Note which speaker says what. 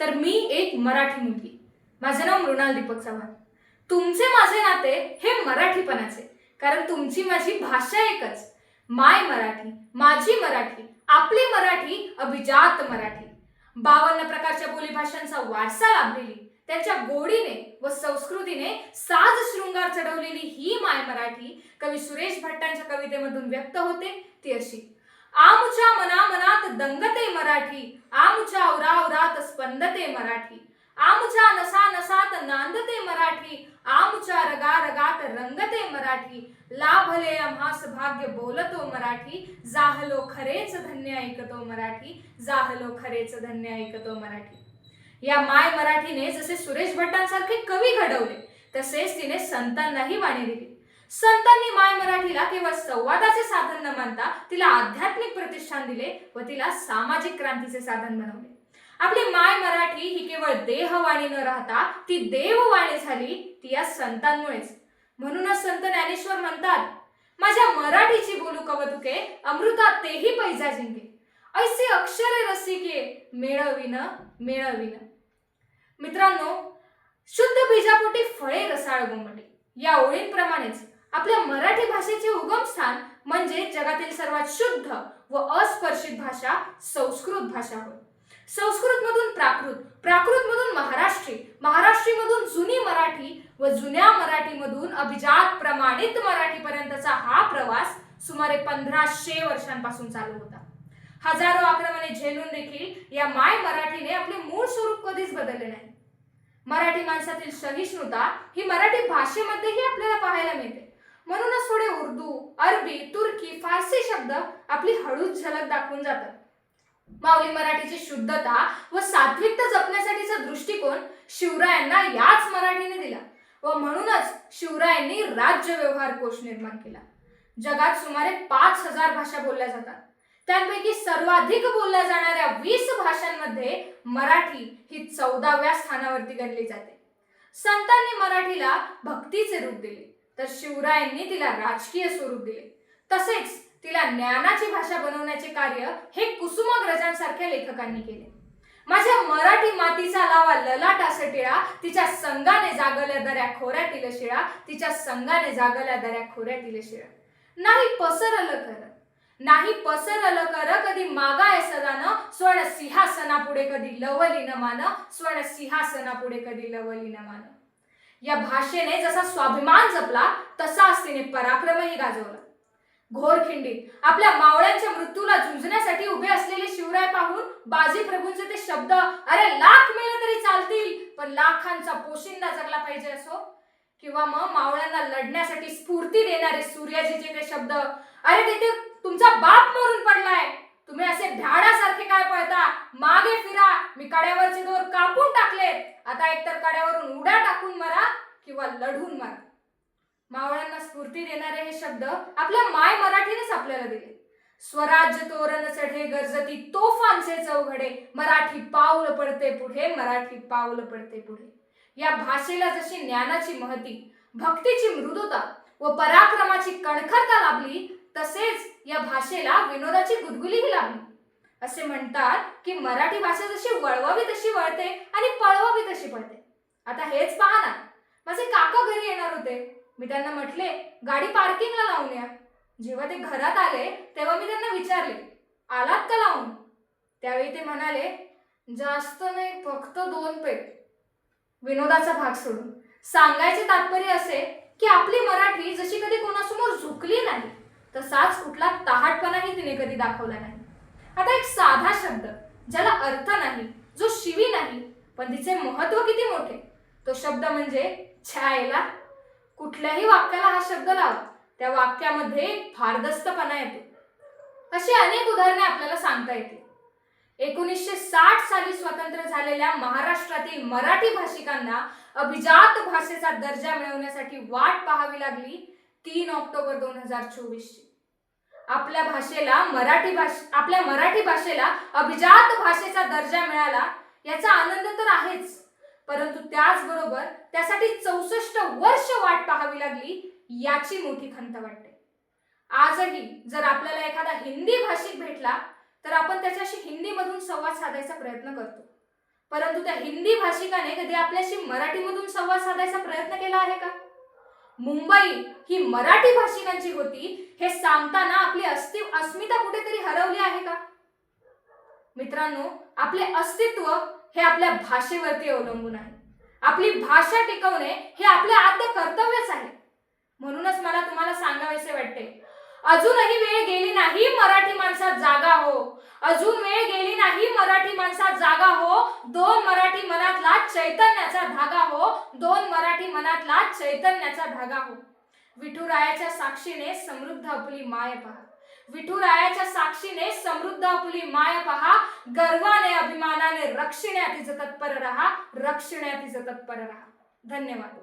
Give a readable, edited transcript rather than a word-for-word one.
Speaker 1: तर मी एक मराठी मुलगी. माझे नाव मृणाल दीपक चव्हाण. तुमचे माझे नाते हे मराठीपणाचे, कारण तुमची माझी भाषा एकच. माय मराठी, माझी मराठी, आपली मराठी, अभिजात मराठी. 52 प्रकारच्या बोलीभाषांचा वारसा लाभलेली, त्यांच्या गोडीने व संस्कृतीने साज शृंगार चढवलेली ही माय मराठी कवी सुरेश भट्टांच्या कवितेमधून व्यक्त होते ती अशी: आमुच्या मनामनात दंगते मराठी, आमुच्या उराउरात स्पंदते मराठी, आमुच्या नसा नसात नांदते मराठी, आमुच्या रगा रगात रंगते मराठी, लाभले आम्हास भाग्य बोलतो मराठी, जाहलो खरेच धन्य ऐकतो मराठी, जाहलो खरेच धन्य ऐकतो मराठी. या माय मराठीने जसे सुरेश भट्टांसारखे कवी घडवले, तसेच तिने संतांनाही वाणी दिली. संतांनी माय मराठीला केवळ संवादाचे साधन न मानता तिला आध्यात्मिक प्रतिष्ठान दिले व तिला सामाजिक क्रांतीचे साधन बनवले. आपली माय मराठी ही केवळ देहवाणी न राहता ती देववाणी झाली, ती या संतांमुळेच. म्हणूनच संत ज्ञानेश्वर म्हणतात, माझ्या मराठीची बोलू कवतुके, अमृता तेही पैजा जिंके, ऐसे अक्षरे रसिके, मेळविन मेळविन. मित्रांनो, शुद्ध बीजापोटी फळे रसाळ गोमटे या ओळींप्रमाणेच आपल्या मराठी भाषेचे उगमस्थान म्हणजे जगातील सर्वात शुद्ध व अस्पर्शित भाषा संस्कृत भाषा होय. संस्कृत मधून प्राकृत, प्राकृत मधून महाराष्ट्री, महाराष्ट्री मधून जुनी मराठी व जुन्या मराठी मधून अभिजात प्रमाणित मराठी पर्यंतचा हा प्रवास सुमारे 1500 वर्षांपासून चालू होता. हजारो आक्रमणे झेलून देखील या माय मराठीने आपले मूळ स्वरूप कधीच बदलले नाही. मराठी माणसातील सहिष्णुता ही मराठी भाषेमध्येही आपल्याला पाहायला मिळते. म्हणूनच थोडे उर्दू, अरबी, तुर्की, फारसी शब्द आपली हळूच झलक दाखवून जातात. माऊली मराठीची शुद्धता व सात्विकता जपण्यासाठीचा दृष्टिकोन शिवरायांना याच मराठीने दिला व म्हणूनच शिवरायांनी राज्य व्यवहार कोश निर्माण केला. जगात सुमारे 5000 भाषा बोलल्या जातात. त्यांपैकी सर्वाधिक बोलल्या जाणाऱ्या 20 भाषांमध्ये मराठी ही 14व्या स्थानावरती गणली जाते. संतांनी मराठीला भक्तीचे रूप दिले, तर शिवरायांनी तिला राजकीय स्वरूप दिले. तसेच तिला ज्ञानाची भाषा बनवण्याचे कार्य हे कुसुमाग्रजांसारख्या लेखकांनी केले. माझ्या मराठी मातीचा लावा ललाट असे टिळा, तिच्या संगाने जागल्या दऱ्या खोऱ्यातील शिळा, तिच्या संगाने जागल्या दऱ्या खोऱ्यातील शिळा. नाही पसरल कर, नाही पसरल कर, कधी मागाय सदान, स्वर्ण सिंहासनापुढे कधी लवली न मान, स्वर्ण सिंहासनापुढे कधी लवली न मान. या भाषेने जसा स्वाभिमान जपला, तसाच तिने पराक्रमही गाजवला. घोरखिंडीत आपल्या मावळ्यांच्या मृत्यूला झुंजण्यासाठी उभे असलेले शिवराय पाहून बाजी प्रभूंचे ते शब्द, अरे लाख मेले तरी चालतील पण लाखांचा पोशिंदा जगला पाहिजे असो, किंवा मग मावळ्यांना लढण्यासाठी स्फूर्ती देणारे सूर्याजीचे ते शब्द, अरे तिथे तुमचा बाप मरून पडलाय, तुम्ही असे ढाडासारखे काय पळता, मागे फिरा, मी कड्यावरचे दोर कापून टाकलेत, आता एकतर कड्यावरून उड्या टाकून मरा किंवा लढून मरा. मावळ्यांना स्फूर्ती देणारे हे शब्द आपल्या माय मराठीनेच आपल्याला दिले. स्वराज्य तोरण चढे गर्जती तोफांचे चौघडे, मराठी पाऊल पडते पुढे, मराठी पाऊल पडते पुढे. या भाषेला जशी ज्ञानाची महती, भक्तीची मृदुता व पराक्रमाची कणखरता लाभली, तसेच या भाषेला विनोदाची गुदगुलीही लाभली. असे म्हणतात की मराठी भाषा जशी वळवावी तशी वळते आणि पळवावी तशी पळते. आता हेच पहा ना, माझे काका घरी येणार होते. मी त्यांना म्हटले, गाडी पार्किंगला लावून या. जेव्हा ते घरात आले तेव्हा मी त्यांना विचारले, आलात का लावून? त्यावेळी ते म्हणाले, जास्त नाही, फक्त 2 पेट. विनोदाचा भाग सोडून सांगायचे तात्पर्य असे की आपली मराठी जशी कधी कोणासमोर झुकली नाही, तसाच कुठला तहाटपणाही तिने कधी दाखवला नाही. आता एक साधा शब्द ज्याला अर्थ नाही, जो शिवी नाही, पण तिचे महत्व किती मोठे, तो शब्द म्हणजे छायला. कुठल्याही वाक्याला हा शब्द लावा, त्या वाक्यामध्ये भारदस्तपणा येतो. अशी अनेक उदाहरणे आपल्याला सांगता येतील. 1960 साली स्वतंत्र झालेल्या महाराष्ट्रातील मराठी भाषिकांना अभिजात भाषेचा दर्जा मिळवण्यासाठी वाट पाहावी लागली 3 ऑक्टोबर 2024 ची. आपल्या मराठी भाषेला अभिजात भाषेचा दर्जा मिळाला याचा आनंद तर आहेच, परंतु त्याचबरोबर त्यासाठी 64 वर्ष वाट पाहावी लागली याची मोठी खंत वाटते. आजही जर आपल्याला एखादा हिंदी भाषिक भेटला तर आपण त्याच्याशी हिंदीमधून संवाद साधायचा प्रयत्न करतो, परंतु त्या हिंदी भाषिकाने कधी आपल्याशी मराठीमधून संवाद साधायचा प्रयत्न केला आहे का? मुंबई ही मराठी भाषिकांची होती हे सांगताना आपली अस्मिता कुठेतरी हरवली आहे का? मित्रांनो, आपले अस्तित्व हे आपल्या भाषेवरती अवलंबून आहे. आपली भाषा टिकवणे हे आपले आद्य कर्तव्यच आहे. म्हणूनच मला तुम्हाला सांगावेसे वाटते, अजूनही वेळ गेली नाही मराठी माणसात जागा हो. अजून वेळ गेली नाही मराठी माणसात जागा हो. दोन मराठी मनातला चैतन्याचा धागा हो. दोन मराठी मनातला चैतन्याचा धागा हो. विठुरायाच्या साक्षीने समृद्ध आपली माय पहा. विठुरायाच्या साक्षीने समृद्ध आपली माय पहा. गर्वाने अभिमानाने रक्षिण्यातीच तत्पर रहा. रक्षिण्यातीच तत्पर रहा. धन्यवाद.